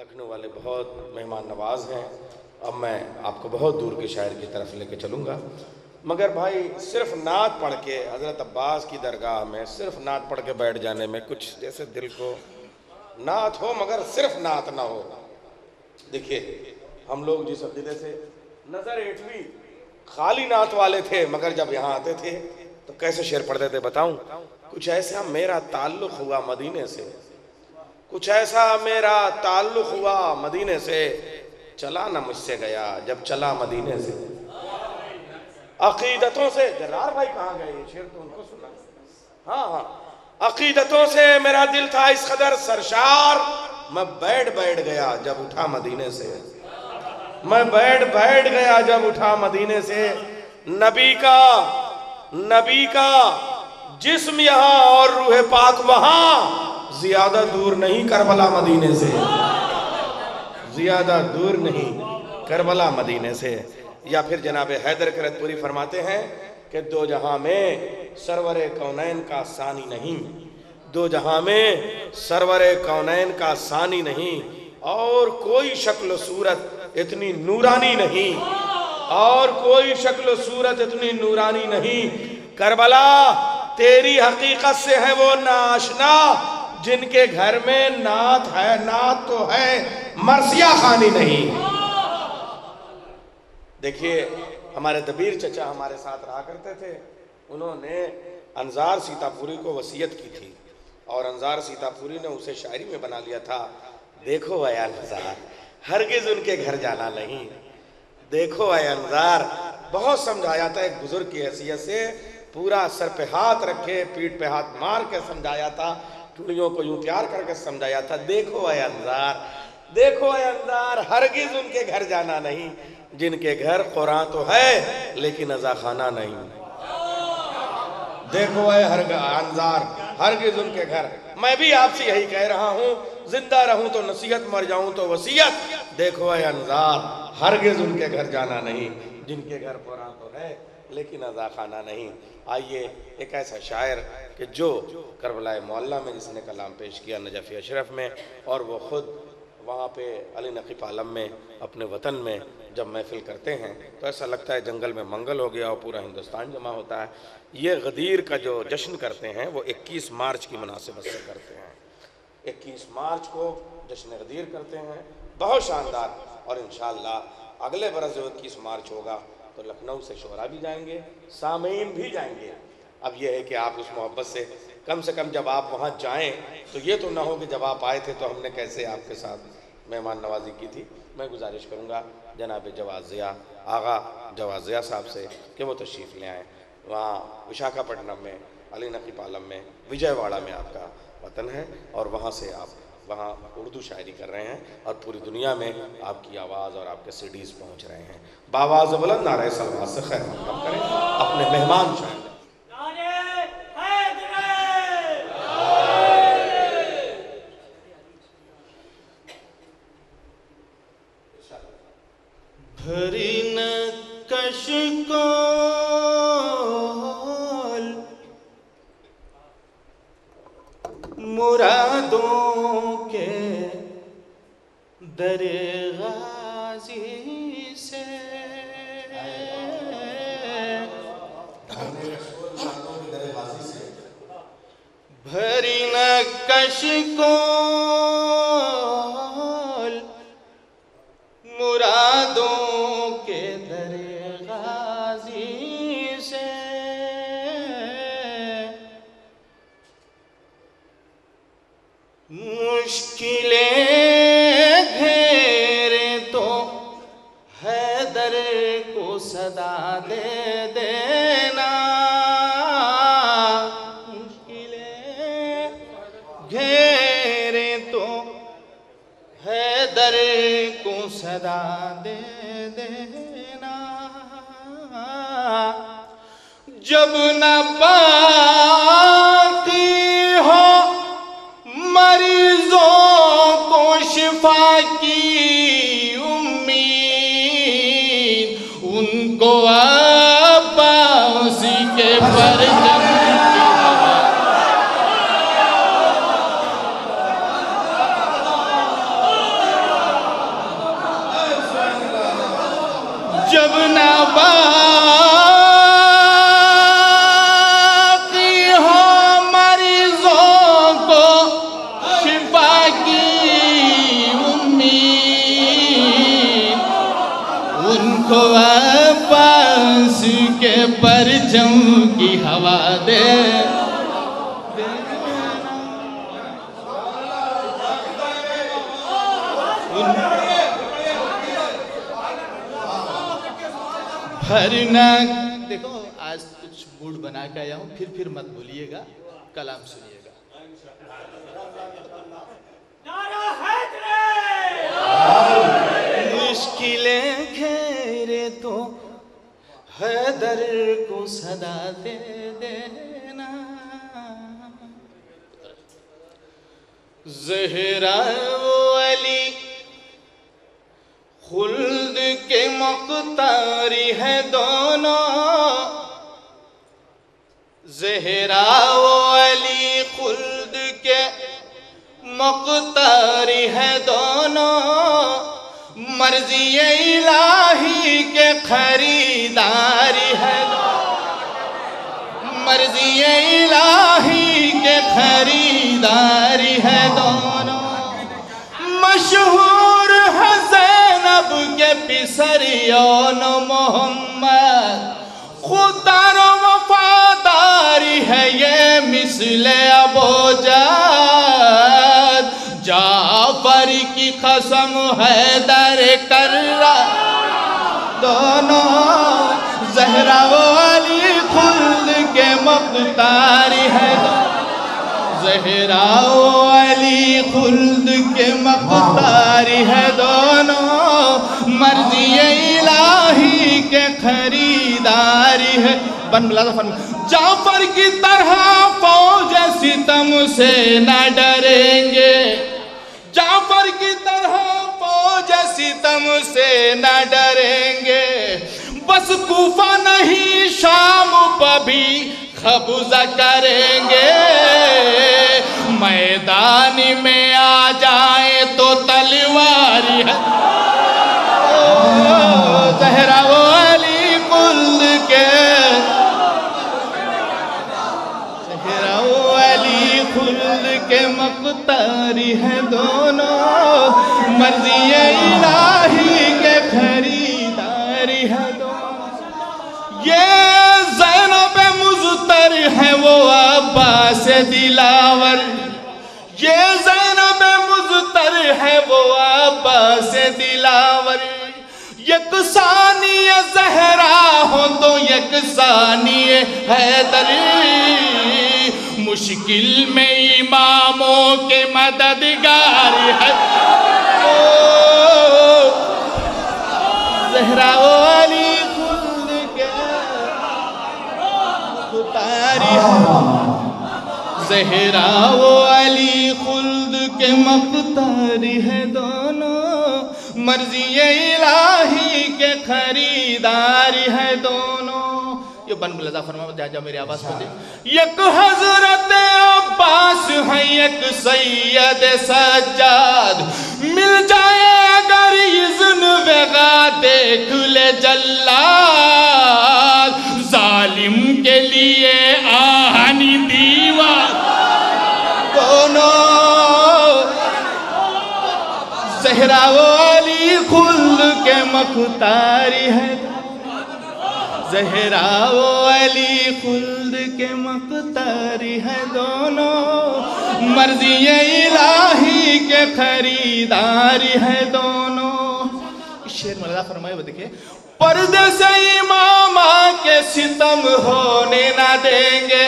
लखनऊ वाले बहुत मेहमान नवाज हैं। अब मैं आपको बहुत दूर के शायर की तरफ लेके चलूँगा, मगर भाई सिर्फ नात पढ़ के हज़रत अब्बास की दरगाह में सिर्फ नात पढ़ के बैठ जाने में कुछ जैसे दिल को नात हो मगर सिर्फ नात ना हो। देखिए हम लोग जिस अकीदे से नज़र एठवी खाली नात वाले थे, मगर जब यहाँ आते थे तो कैसे शेर पढ़ते थे बताऊं? कुछ ऐसा मेरा ताल्लुक़ हुआ मदीने से, कुछ ऐसा मेरा ताल्लुक़ हुआ मदीने से, चला ना मुझसे गया जब चला मदीने से। अकीदतों से जरार भाई कहाँ गए? ये शेर तो उनको सुना। हाँ हाँ, अकीदतों से मेरा दिल था इस कदर सरशार, मैं बैठ गया जब उठा मदीने से, मैं बैठ गया जब उठा मदीने से। नबी का जिस्म यहाँ और रूह पाक वहाँ, ज्यादा दूर नहीं करबला मदीने से, ज्यादा दूर नहीं करबला मदीने से। या फिर जनाब हैदर करतपुरी फरमाते हैं कि दो जहां में सरवरे कौनैन का सानी नहीं, दो जहां में सरवरे कौनैन का सानी नहीं, और कोई शक्ल सूरत इतनी नूरानी नहीं, और कोई शक्ल सूरत इतनी नूरानी नहीं। करबला तेरी हकीकत से है वो नाशना, जिनके घर में नात है, नात तो है मरसिया खानी नहीं। देखिए हमारे दबीर चचा हमारे साथ रहा करते थे, उन्होंने अंजार सीतापुरी को वसीयत की थी, और अंजार सीतापुरी ने उसे शायरी में बना लिया था। देखो अय अंजार हरगिज उनके घर जाना नहीं, देखो अय अंजार। बहुत समझाया था एक बुजुर्ग की हैसियत से, पूरा सर पे हाथ रखे पीठ पे हाथ मार के समझाया था, चूड़ियों को यूं प्यार करके समझाया था। देखो अय अंजार, देखो अय अंजार, हरगिज उनके घर जाना नहीं, जिनके घर कुरान तो है लेकिन अज़ा खाना नहीं। देखो अय अंजार, हरगिज उनके घर। मैं भी आपसे यही कह रहा हूँ, जिंदा रहूं तो नसीहत, मर जाऊं तो वसीयत। देखो अय अंजार, हरगिज उनके घर जाना नहीं, जिनके घर कुरान तो है लेकिन अज़ा खाना नहीं। आइए एक ऐसा शायर कि जो करबला मोहल्ला में जिसने कलाम पेश किया नजफ़ी अशरफ में, और वो ख़ुद वहाँ पे अली नकीब आलम में अपने वतन में जब महफिल करते हैं तो ऐसा लगता है जंगल में मंगल हो गया और पूरा हिंदुस्तान जमा होता है। ये गदीर का जो जश्न करते हैं वो 21 मार्च की मुनासिबत से करते हैं। 21 मार्च को जश्न गदीर करते हैं, बहुत शानदार। और इंशाअल्लाह अगले बरस जो 21 मार्च होगा तो लखनऊ से शोरा भी जाएंगे, सामीन भी जाएंगे। अब यह है कि आप उस मोहब्बत से कम जब आप वहाँ जाएं तो ये तो ना हो कि जब आप आए थे तो हमने कैसे आपके साथ मेहमान नवाजी की थी। मैं गुजारिश करूँगा जनाब जवाज़िया आगा जवाज़िया साहब से कि वो तशरीफ़ ले आएँ। वहाँ विशाखापट्टनम में अली नकीब आलम में विजयवाड़ा में आपका वतन है, और वहाँ से आप वहाँ उर्दू शायरी कर रहे हैं और पूरी दुनिया में आपकी आवाज़ और आपके सीडीज़ पहुँच रहे हैं। बावाज़ बुलंद नारे सलवात से खैर मक़दम करें अपने मेहमान शायर। भरी न कशकोल मुरादों के दरे गाजी से, भरी न कशकोल मुरादों के दरे गाजी से, मुश्किलें घेरे तो हैदर को सदा दे देना, मुश्किलें घेरे तो हैदर को सदा दे देना। जब न बाकी हो मरीजों को शिफा की उम्मीद, उनको अब्बास के परचम जब ना बाकी हो मरीजों को शिफा की उम्मीद, उनको अब्बास के परचम की हवा दे। भरना देखो, आज कुछ मूड बना के आया हूँ, फिर मत भूलिएगा, कलाम सुनिएगा। मुश्किलें घेरे तो हैदर को सदा दे देना, ज़हरा वो अली खुल्द के मुख्तारी है दोनों, ज़हरा वो अली खुल्द के मुख्तारी है दोनों, मर्ज़ी इलाही के खरीदारी है, मर्ज़ी इलाही के खरीदारी है दोनों। मशहूर है ज़ैनब के पिसरियोन मोहम्मद, खुदार वफादारी है ये मिसले अबूजाद, जाफर की कसम है दर कर्रा दोनों, ज़हरा वो अली खुल्द के मुख्तारी है, ज़हरा वो अली खुल्द के मुख्तारी है दोनों, मर्ज़ी इलाही के खरीदारी है। जाफर की तरह फौज सितम से न डरेंगे, जाफर की तरह फौज सितम से न डरेंगे, बस कूफा नहीं शाम पर भी कब्ज़ा करेंगे, मैदान में आ जाए तो तलवारी है। ज़हरा वो अली खुल्द के, ज़हरा वो अली खुल्द के मुख्तारी है दोनों, मर्ज़ी इलाही के खरीदारी है दोनों। ये ज़ैनब मुज़्तर है वो अब्बास दिलावर, ये ज़ैनब मुज़्तर है वो अब्बास दिलावर, यकसानी ज़हरा हो तो यकसानी हैदर, मुश्किल में इमामों के मददगार है ज़हरा वो अली खुल्द के मुख्तारी है, ज़हरा वो अली खुल्द के मुख्तारी है दोनों, मर्ज़ी इलाही के खरीदारी है दोनों। ये बन लजा फरमा जा मेरी आवाज पहुंचे। एक हजरत अब्बास है, एक सैयद सज्जाद, मिल जाए अगर इज़्न वेगा देख ले जल्लाद, जालिम के लिए आहनी दीवार दोनों, ज़हरा वो अली खुल्द के मुख्तारी है, ज़हरा वो अली खुल्द के मुख्तारी है दोनों, मर्ज़ी इलाही के खरीदारी है दोनों। शेर मौला फरमाए वो देखिए, पर्दे से इमामा के सितम होने ना देंगे,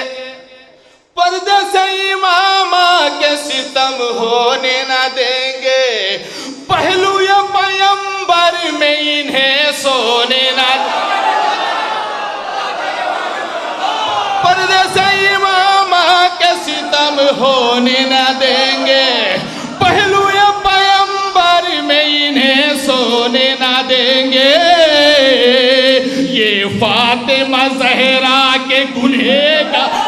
पर्दे से इमामा के सितम होने ना देंगे, पहलू या पैगंबर में इन्हें सोने ना, पर्दे से इमामा के सितम होने ना देंगे, पहलू या पैगंबर में इन्हें सोने ना देंगे, ये फातिमा ज़हरा के गुनहगार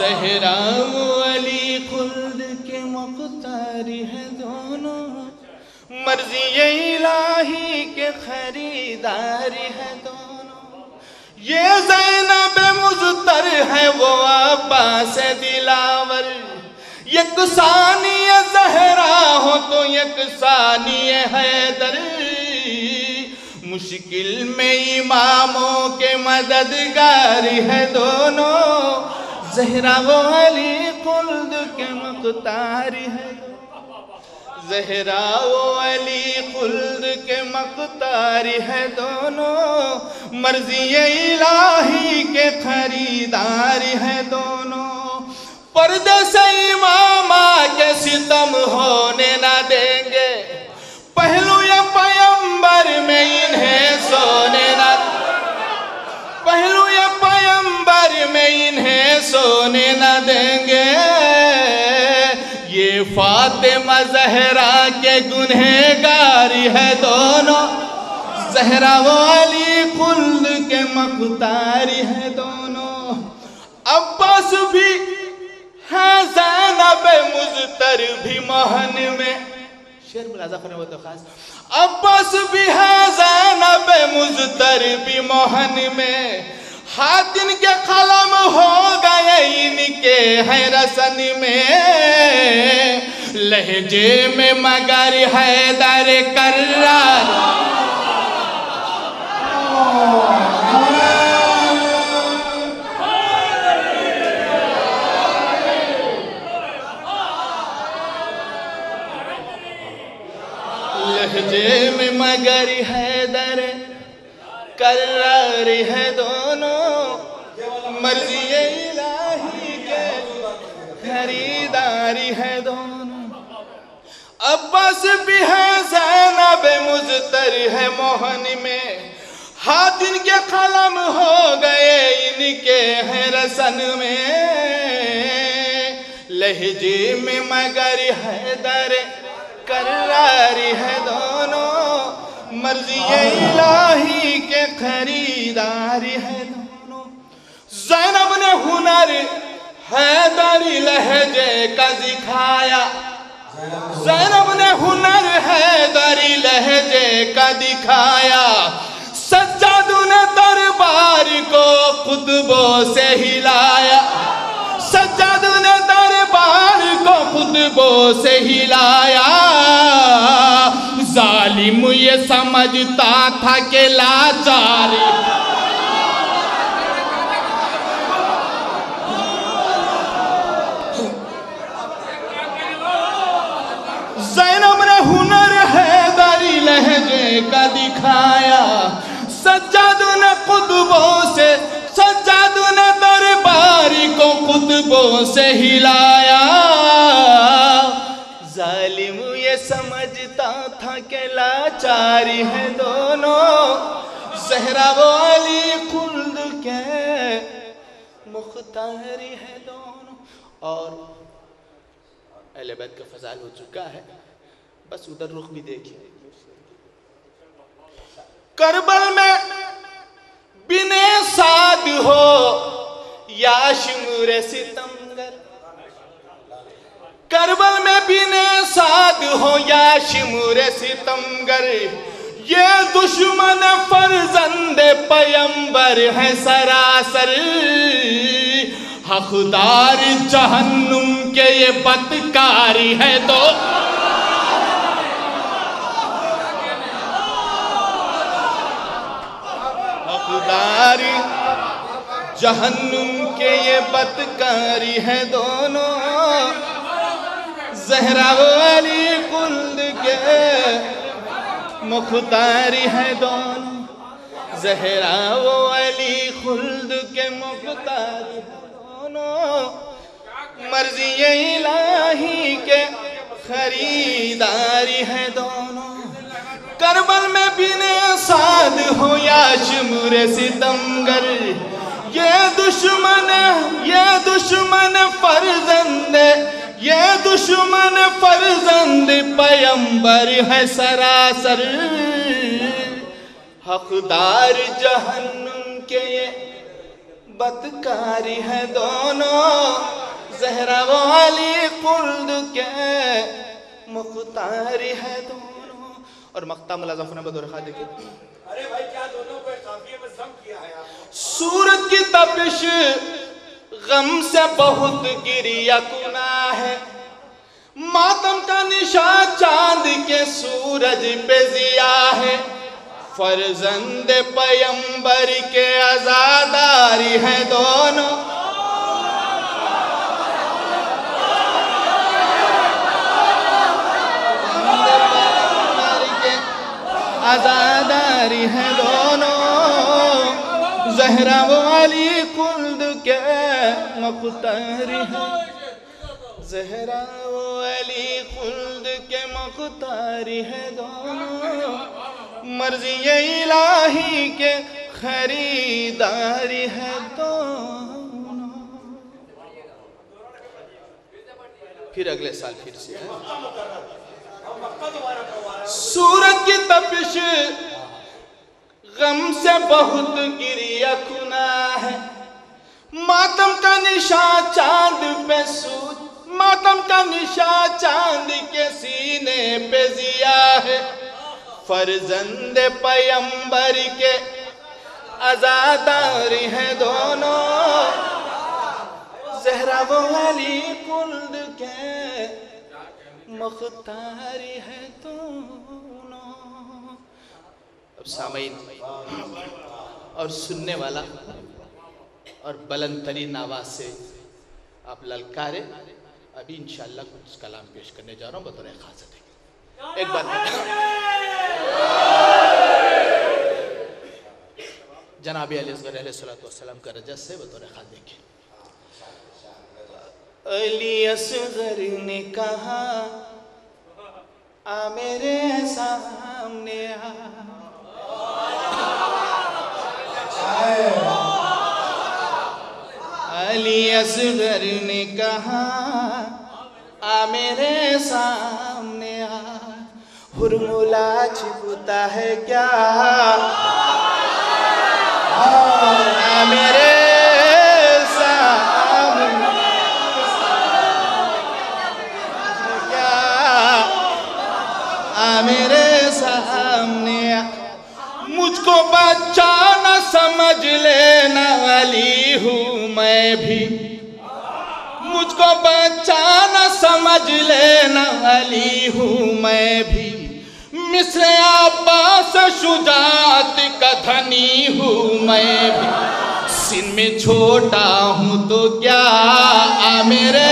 ज़हरा वो अली खुल्द के मुख्तारी है दोनों, मर्जी इलाही के खरीदारी है दोनों। ये ज़ैनब मुज़्तर है वो अब्बास दिलावर, यकसानी ज़हरा हो तो यकसानी हैदर। मुश्किल में इमामों के मददगार है दोनों, ज़हरा वो अली खुल्द के मुख्तारी है। ज़हरा वो अली खुल्द के मुख्तारी है दोनों, मर्जी इलाही के खरीदारी है दोनों। पर्दे से इमामा के सितम होने ना देंगे, पहलू या पैगंबर में इन्हें सोने ना, पहलू या पैगंबर में इन्हें सोने ना देंगे। ये फातिमा ज़हरा के गुनहगारी है दोनों, ज़हरा वो अली खुल्द के मुख्तारी है दोनों। अब्बास भी है ज़ैनब मुज़तर भी मोहन में, शेर मुलाज़ा करने वो तो खास। अब्बास भी है ज़ैनब मुज़तर भी मोहन में, हाथ इनके कलम हो गए इनके हैं रसन में। लहजे में मगर हैदर कर्रार, लहजे में मगर हैदर कर्रार है दोनों, मर्जी इलाही के खरीदारी है दोनों। अब्बास भी है ज़ैनब मुज़तर है मोहन में, हाथ इनके कलम हो गए इनके हैं रसन में। लहजे में मगर हैदर कर्रारी है दोनों, मर्जी इलाही के खरीदारी है दोनों। ज़ैनब ने हुनर हैदरी लहजे का दिखाया, ज़ैनब ने हुनर हैदरी लहजे का दिखाया। सज्जाद ने दरबार को खुतबों से हिलाया, सज्जाद ने दरबार को खुतबों से हिलाया। जालिम ये समझता था कि लाचारी, ज़ैनब ने हुनर हैदरी लहजे का दिखाया। सज्जाद ने खुतबों से, सज्जाद ने दरबारी को खुतबों से हिलाया। जालिम ये समझता था कि लाचारी है दोनों, ज़हरा वो अली खुल्द के मुख्तारी है दोनों। और अहले बैत का फज़ाइल हो चुका है, बस उधर रुख भी देखिए। करबल में बिने साद हो या शिमूर सितमगर, करबल में बिने साद हो या शिमूर सितमगर। ये दुश्मन फर्जंद पैगंबर है सरासर, हकदार जहन्नुम के ये बदकारी है तो। हकदार जहन्नुम के ये बदकारी है दोनों, ज़हरा वो अली खुल्द के मुख्तारी है दोनों, ज़हरा वो अली खुल्द के मुख्तारी है दोनों। मर्जी इलाही के खरीदारी है दोनों। करबल में बिने साद हो या शिमूर सितमगर, ये दुश्मन फर्जंद, ये दुश्मन फर्जंद पैगंबर है सरासर, हकदार जहन्नुम के ये बदकारी है दोनों, ज़हरा वो अली खुल्द के मुख्तार है दोनों। और मक्ता मुलाज़ा फरमाए बतौर खास देखिए। अरे भाई क्या दोनों को काफिये में जम किया है आपने। सूरज की तपिश गम से बहुत गिरिया कुना है, मातम का निशान चांद के सूरज पे जिया है। फर्जंद पैगंबर के आजादारी है दोनों। आजादारी है दोनों। ज़हरा वो अली खुल्द के मुख्तारी है। ज़हरा वो अली खुल्द के मुख्तारी है दोनों। मर्ज़ी इलाही के खरीदारी है दोनों। फिर अगले साल फिर से सूरज की तपिश गम से बहुत गिरिया खुना है, मातम का निशान चांद पे मातम का निशान चांद के सीने पे जिया है। फर्जंद पैगंबर के आजादारी है दोनों। ज़हरा वो अली खुल्द के मुख्तारी है दोनों। अब सामईन और सुनने वाला और बुलंद तरीन आवाज से आप ललकारे। अभी इंशाअल्लाह कुछ कलाम पेश करने जा रहा हूँ बतौर खास। एक बार जनाब अलैहिस्सलाम का रजत से बतौर खास देखिए। अली असगर ने कहा आ मेरे सामने आ। अली असगर ने कहा आ मेरे सामने आ। हुरमुला छिपता है क्या आ मेरे मेरे सामने। मुझको बच्चा न समझ लेना अली हूँ मैं भी। मुझको बच्चा न समझ लेना अली हूँ मैं भी। मिस्र अब्बास शुजात का धनी हूँ मैं भी। सिन में छोटा हूँ तो क्या मेरे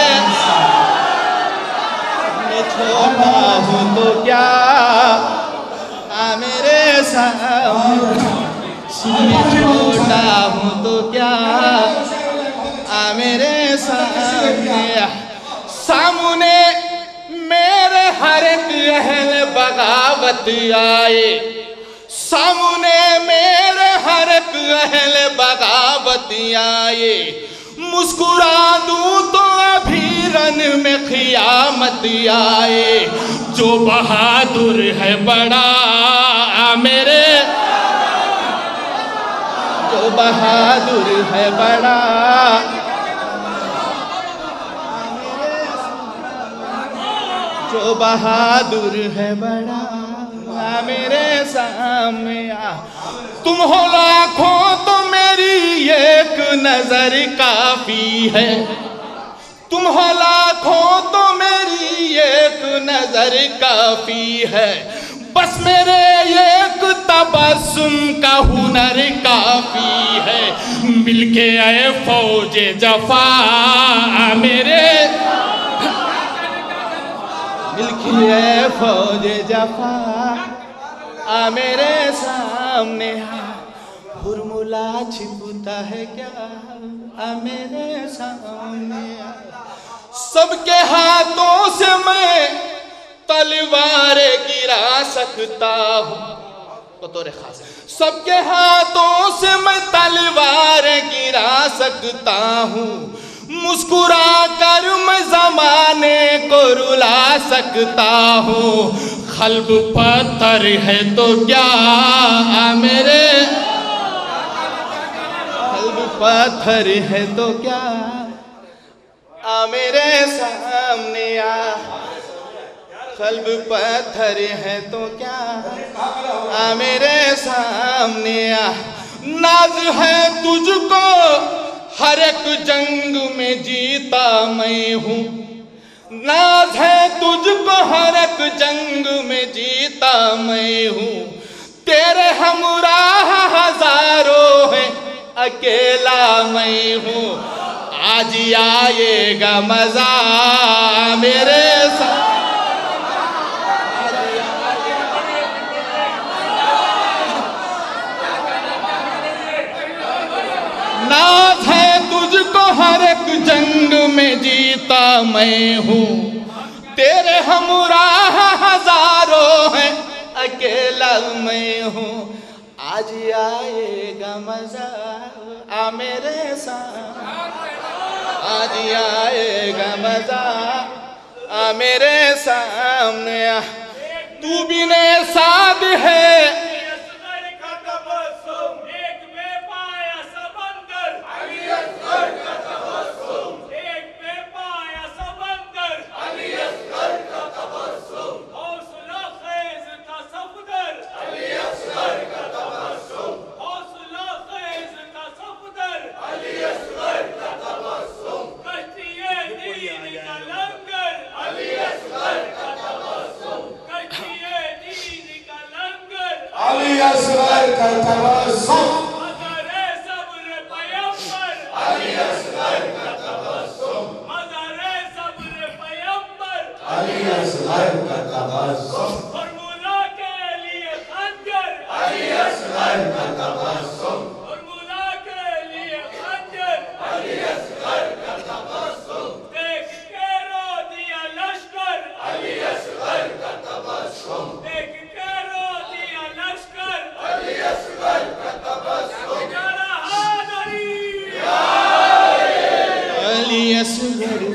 छोटा हूँ तो क्या मेरे सामने। छोटा हूँ तो क्या मेरे सामने मेरे हर एक अहल बगावत आए। सामने मेरे हर एक अहल बगावत आए। मुस्कुरा दूं तो अभी रन में खियामत आए। जो बहादुर है बड़ा मेरे, जो बहादुर है बड़ा जो बहादुर है बड़ा मेरे सामने आ। तुम हो लाखों तो मेरी एक नजर काफी है। तुम हो लाखों तो मेरी एक नजर काफी है। बस मेरे एक तबस्सुम का हुनर काफी है। मिलके आए फौजे जफा मेरे, मिलके आए फौजे जफा मेरे सामने। हुरमुला छिपता है क्या मेरे सामने। सबके हाथों से मैं तलवार गिरा सकता हूँ बतौर खास। सबके हाथों से मैं तलवार गिरा सकता हूँ। मुस्कुरा कर मैं जमाने को रुला सकता हूँ। खल्ब पत्थर है तो क्या मेरे, खल्ब पत्थर है तो क्या मेरे सामने आ। कल्ब पत्थर है तो क्या, आ मेरे सामने आ। नाज है तुझको हर एक जंग में जीता मैं हूँ, नाज है तुझको हर एक जंग में जीता मैं हूँ। तेरे हमराह हजारों हैं, अकेला मैं हूँ। आज आएगा मजा मेरे साथ। नाज है तुझको हर एक जंग में जीता मैं हूँ। तेरे हमराह हजारों हैं, अकेला मैं हूँ। आज आएगा मजा आ मेरे साथ, आज आएगा मजा आ मेरे सामने आ। तू भी ने साथ है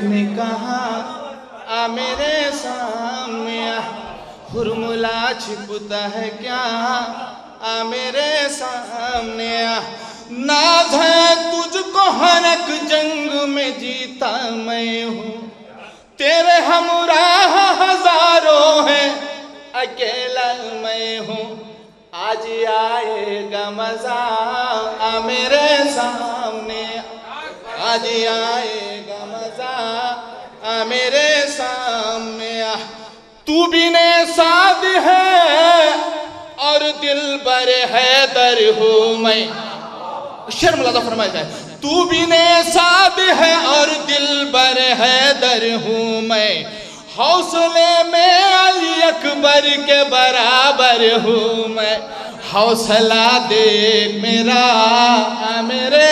ने कहा आ मेरे सामने आ। फॉर्मूला छिपता है क्या, आ मेरे सामने आ। नाज है तुझको हर एक जंग में जीता मैं हूँ। तेरे हमराह हजारों हैं, अकेला मैं हूँ। आज आएगा मजा आ मेरे सामने, आज आएगा मजा आ मेरे सामने आ। तू भी ने साथ है और दिल बर है दर हूँ मैं। शेर मुलादा फरमाया जाए, तू भी ने साथ है और दिल बर है दर हूँ मैं। हौसले में अली अकबर के बराबर हूँ मैं। हौसला दे मेरा आ मेरे,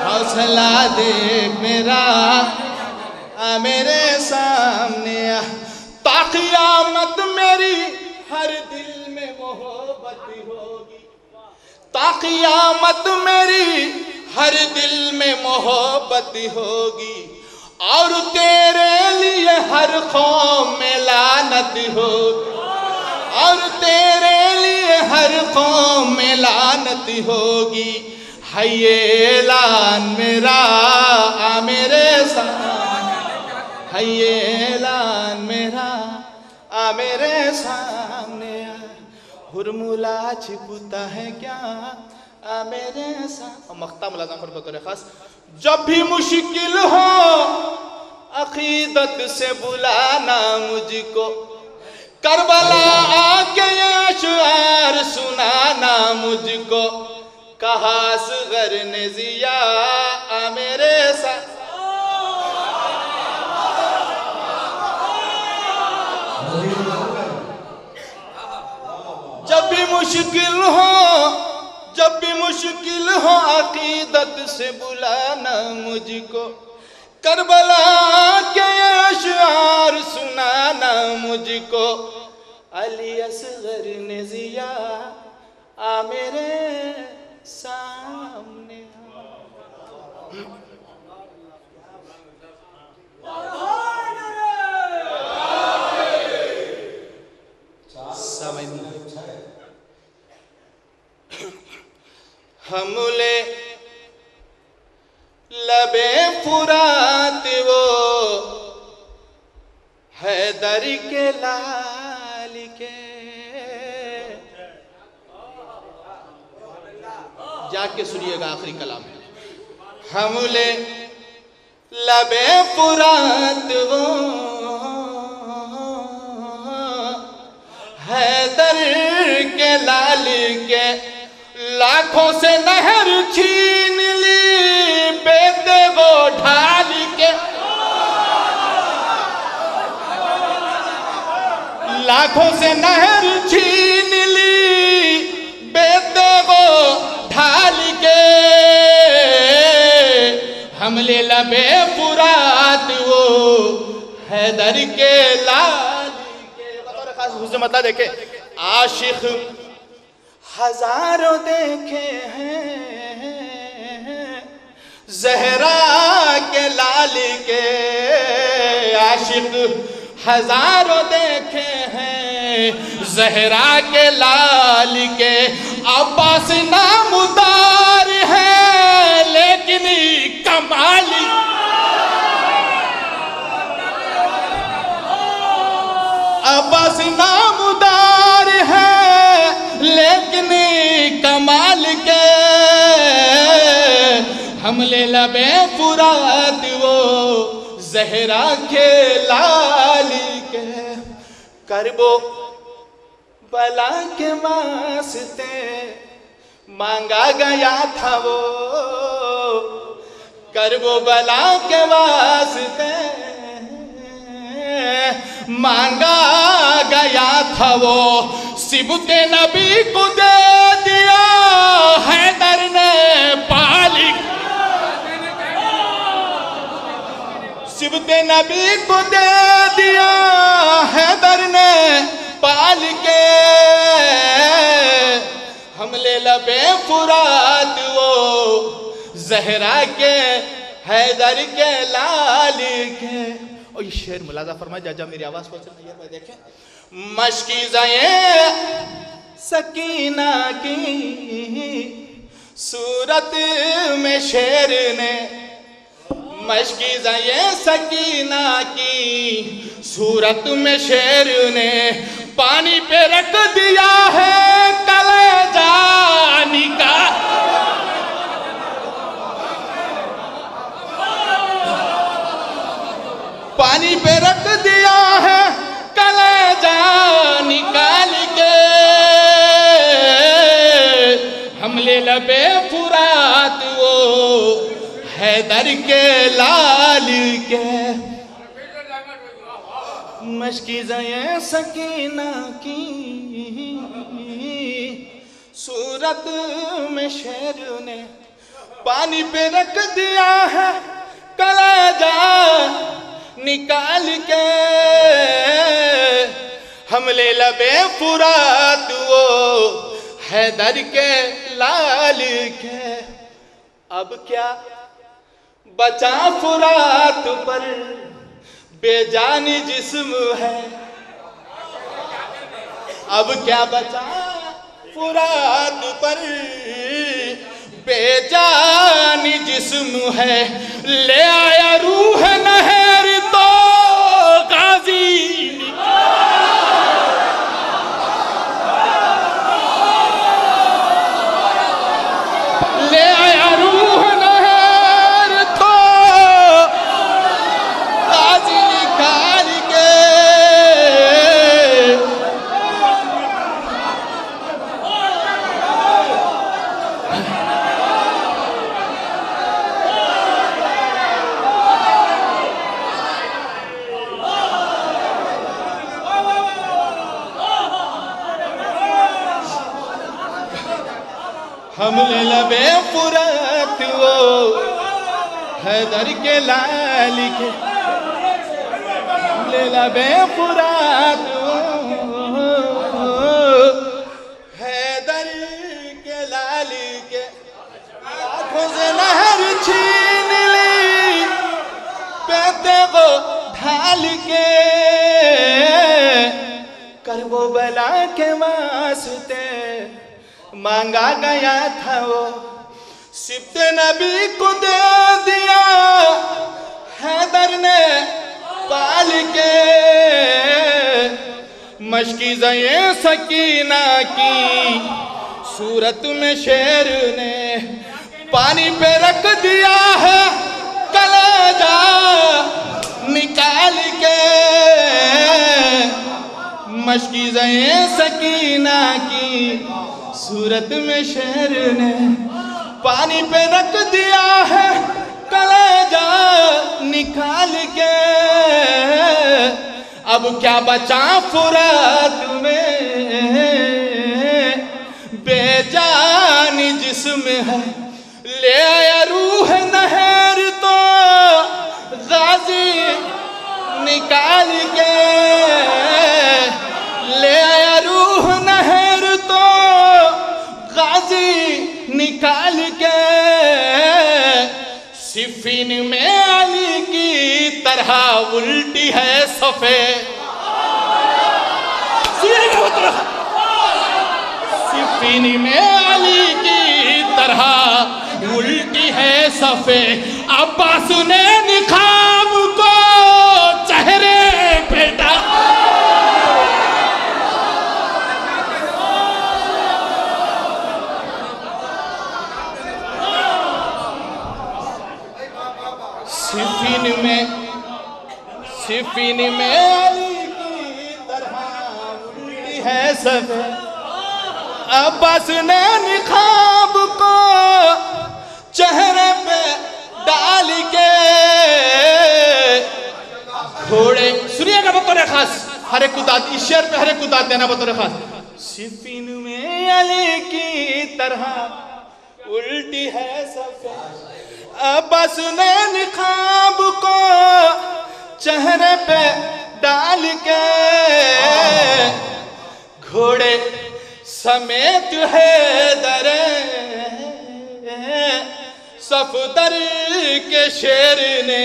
हौसला दे मेरा आ मेरे सामने आ। ताक़ियामत मेरी हर दिल में मोहब्बत होगी, ताक़ियामत मेरी हर दिल में मोहब्बत होगी। और तेरे लिए हर कौम में लानत होगी, और तेरे लिए हर कौम में लानत होगी। है ये ऐलान मेरा आ मेरे सामने, है ये ऐलान मेरा आ मेरे सामने। हुरमुला छिपता है क्या आ मेरे सामने। मख्ता मुलाज़म पर बतौर खास, जब भी मुश्किल हो अकीदत से बुलाना मुझको। करबला आके ये अशआर सुनाना मुझको। कहा असगर ने जिया आ मेरे साथ, जब भी मुश्किल हो, जब भी मुश्किल हो अकीदत से बुलाना मुझको। करबला के अशआर सुनाना मुझको। अली असगर ने जिया आ मेरे सामने। हमले लबे फुरात वो हैदर के लाल के। जाके सुनिएगा आखिरी कलाम। हमले लबे फुरात वो हैदर के लाल के, लाखों से नहर छीन ली बेटे वो ढाल के। लाखों से नहर छीन ली बेटे वो ढाल के। हमले लबे फुरात वो हैदर के लाल के। बतौर खास हुस्न मतलब देखे, आशिक हजारों देखे हैं ज़हरा के लाल के। आशिक हजारों देखे हैं ज़हरा के लाल के। अब्बास नामदार है लेकिन कमाल, अब्बास नामदार है लेकिन कमाल के। हमले लबे फुरात वो ज़हरा के लाल के। करबो बला के वास्ते मांगा गया था वो, करबो बला के वास्ते मांगा गया था वो। सिबते नबी को दे दिया हैदर ने पाली, सिबते नबी को दे दिया हैदर ने पाल के। हमले लबे फुरात वो ज़हरा के हैदर के लाल के। और ये शेर मुलाजा फरमाए, जा मेरी आवाज को में देखें। मशकीज़ाए सकीना की सूरत में शेर ने, मशकीज़ाए सकीना की सूरत में शेर ने पानी पे रख दिया है कलेजा निकाल। पानी पे रख दिया है कलेजा निकाल के। हमले लबे फुरात वो हैदर के लाल के। मशकीज़ाए सकीना की सूरत में शेर ने पानी पे रख दिया है कलेजा निकाल के। हमले लबे फुरात वो हैदर के लाल के। अब क्या बचा फुरात पर बेजानी जिस्म है, अब क्या बचा फुरात पर बेजानी जिस्म है। ले आया रूह नहर तो गाजी, ले आया रूह नहर तो गाजी निकाल के। हमले लबे फुरात वो हैदर के लाल के। हमले लबे फुरात वो हैदर के लाल के। आँखों से नहर छीन ली बेटे को ढाल के। करबो बला के वास्ते मांगा गया था वो, सिब्ते नबी को दे दिया मशकीज़े सकीना की सूरत में शेर ने पानी पे रख दिया है कलेजा निकाल के। मशकीज़े सकीना की सूरत में शेर ने पानी पे रख दिया है कलेजा निकाल के। अब क्या बचा फुरात में बेजानी जिस्म है, ले आया रूह नहर तो गाजी निकाल के। ले आया रूह नहर तो गाजी निकाल के। सिफीन में अली की तरह उल्टी है सफे। सिफीन में अली की तरह उल्टी है सफे। अब्बास ने निखाब को चेहरे पे डाला। सिफीन में अली की तरह उल्टी है सफे। अब्बास ने निखाब को चेहरे पे डाल के। घोड़े सुनिएगा बतौर खास, हर एक उताद इस शेर पे हर एक उताद देना बतौर खास। सिफीन में अली की तरह उल्टी है सफेद। अब्बास ने निखाब को चेहरे पे डाल के। घोड़े समेत है दरे सफदर के शेर ने।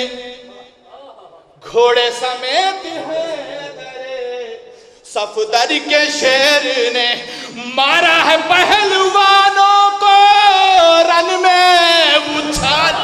घोड़े समेत है दरे सफदर के शेर ने। मारा है पहलवानों को रन में उछाल।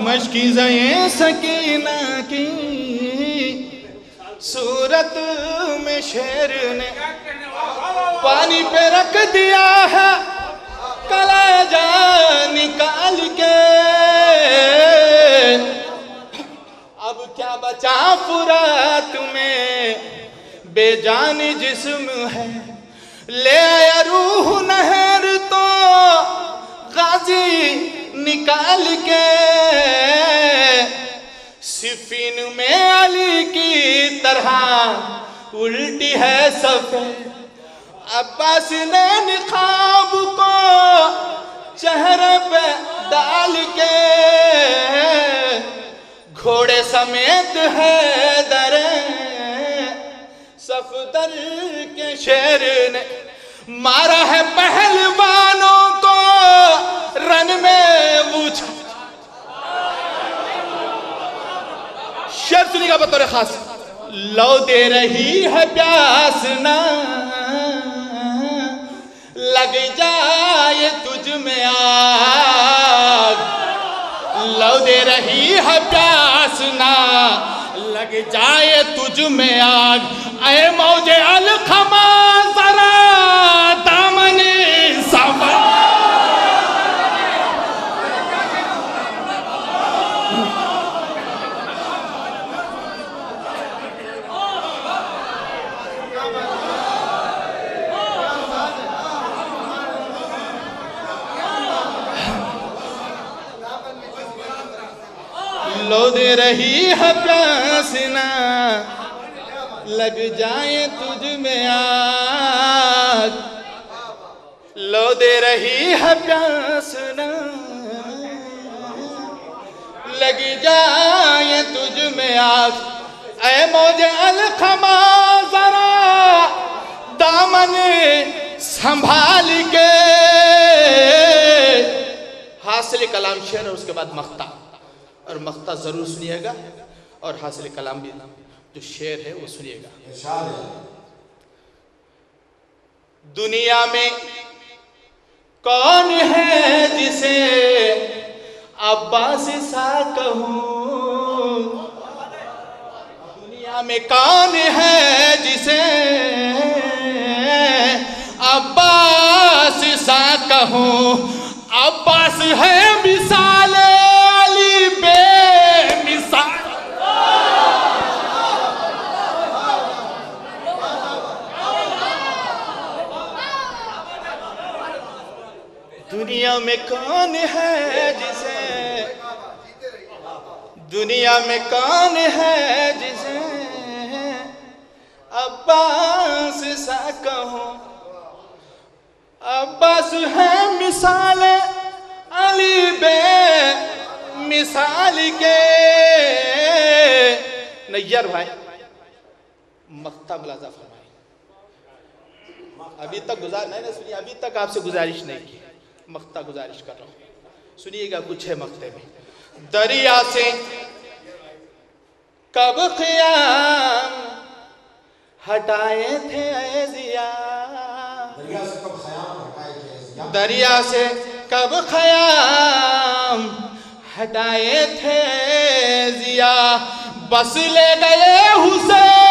मशकीज़े सकीना की सूरत में शेर ने पानी पे रख दिया है कलेजा निकाल के। अब क्या बचा फुरात में बेजानी जिस्म है। ले आया रूह नहर तो गाजी निकाल के। सिफीन में अली की तरह उल्टी है सफेद। अब्बास ने निखाब को चेहरे पे डाल के। घोड़े समेत है दरे सफदर के शेर ने। मारा है पहलवानों को रन में उछाल। शेर सुनिएगा बतौर खास। लो दे रही है प्यास ना लग जाए तुझ में आग। लो दे रही है प्यास ना लग जाए तुझ में आग। ऐ मौजे अलखमा जरा दामने संभाल। लो दे रही है प्यास ना लग जाए तुझ में आग। लो दे रही है प्यास ना लग जाए तुझ में आग। ऐ मौजे अलखमा जरा दामन संभाल के। हासिल कलाम शेर है उसके बाद मख्ता। और मख्ता ज़रूर सुनिएगा और हासिल कलाम भी जो शेर है वो सुनिएगा। दुनिया में कौन है जिसे अब्बास सा कहूँ, दुनिया में कौन है जिसे अब्बास सा कहूँ। अब्बास है मिसाल अली बेमिसाल, दुनिया में कौन है जिसे, दुनिया में कौन है जिसे अब्बास सा कहूँ। अब्बास है मिसाल अली बे मिसाल के। नैयर भाई मख्ता मुलाजा फरमाए। अभी तक नहीं सुनिए, अभी तक आपसे गुजारिश नहीं की, मख्ता गुजारिश कर रहा हूँ, सुनिएगा कुछ है मख्ते में। दरिया से कब क़याम हटाए थे ऐ ज़िया, दरिया से कब ख़याम हटाए थे ज़िया। बस ले गए हुसैन